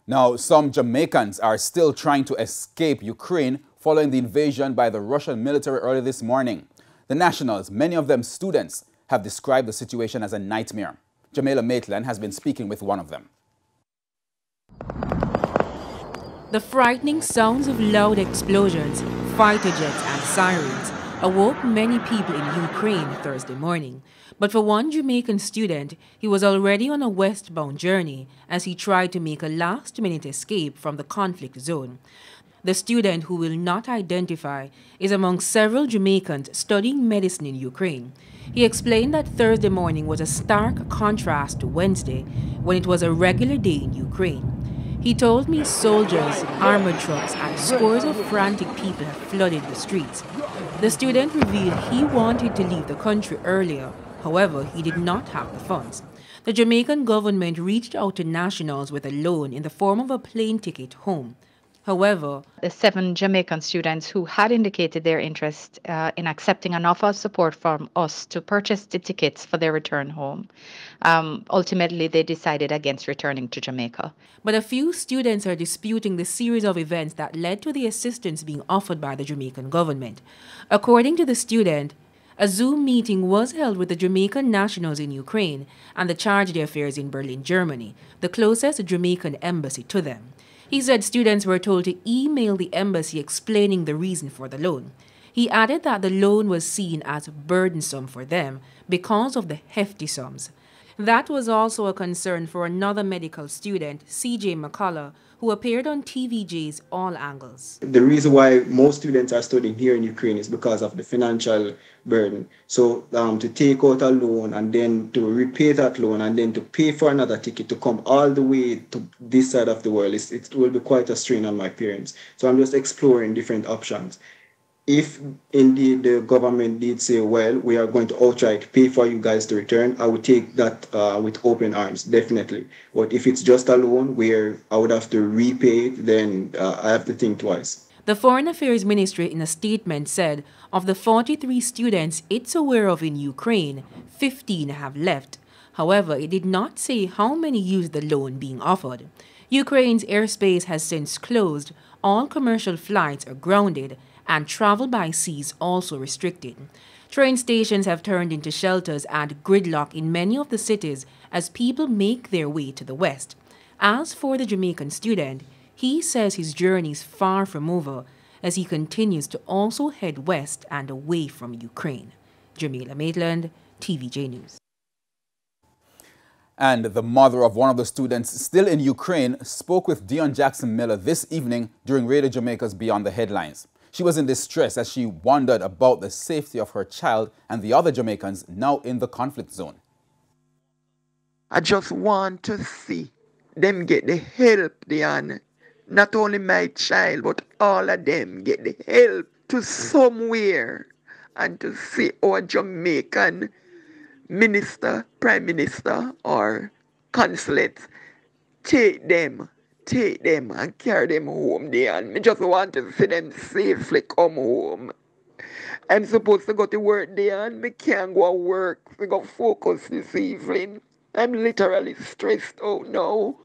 Now, some Jamaicans are still trying to escape Ukraine following the invasion by the Russian military early this morning. The nationals, many of them students, have described the situation as a nightmare. Jamila Maitland has been speaking with one of them. The frightening sounds of loud explosions, fighter jets and sirens awoke many people in Ukraine Thursday morning. But for one Jamaican student, he was already on a westbound journey as he tried to make a last-minute escape from the conflict zone. The student, who will not identify, is among several Jamaicans studying medicine in Ukraine. He explained that Thursday morning was a stark contrast to Wednesday, when it was a regular day in Ukraine. He told me soldiers, armored trucks, and scores of frantic people have flooded the streets. The student revealed he wanted to leave the country earlier. However, he did not have the funds. The Jamaican government reached out to nationals with a loan in the form of a plane ticket home. However, the 7 Jamaican students who had indicated their interest in accepting an offer of support from us to purchase the tickets for their return home, ultimately they decided against returning to Jamaica. But a few students are disputing the series of events that led to the assistance being offered by the Jamaican government. According to the student, a Zoom meeting was held with the Jamaican nationals in Ukraine and the charge d'affaires in Berlin, Germany, the closest Jamaican embassy to them. He said students were told to email the embassy explaining the reason for the loan. He added that the loan was seen as burdensome for them because of the hefty sums. That was also a concern for another medical student, CJ McCullough, who appeared on TVJ's All Angles. The reason why most students are studying here in Ukraine is because of the financial burden. So to take out a loan and then to repay that loan and then to pay for another ticket to come all the way to this side of the world, it will be quite a strain on my parents. So I'm just exploring different options. If indeed the government did say, well, we are going to outright pay for you guys to return, I would take that with open arms, definitely. But if it's just a loan where I would have to repay it, then I have to think twice. The Foreign Affairs Ministry in a statement said of the 43 students it's aware of in Ukraine, 15 have left. However, it did not say how many used the loan being offered. Ukraine's airspace has since closed, all commercial flights are grounded, and travel by sea is also restricted. Train stations have turned into shelters and gridlock in many of the cities as people make their way to the west. As for the Jamaican student, he says his journey is far from over as he continues to also head west and away from Ukraine. Jamila Maitland, TVJ News. And the mother of one of the students still in Ukraine spoke with Dion Jackson Miller this evening during Radio Jamaica's Beyond the Headlines. She was in distress as she wondered about the safety of her child and the other Jamaicans now in the conflict zone. I just want to see them get the help, Dion. Not only my child, but all of them get the help to somewhere. And to see our Jamaican minister, prime minister, or consulate take them and carry them home there. And me just want to see them safely come home. I'm supposed to go to work there and me can't go to work. We go focus this evening. I'm literally stressed out now.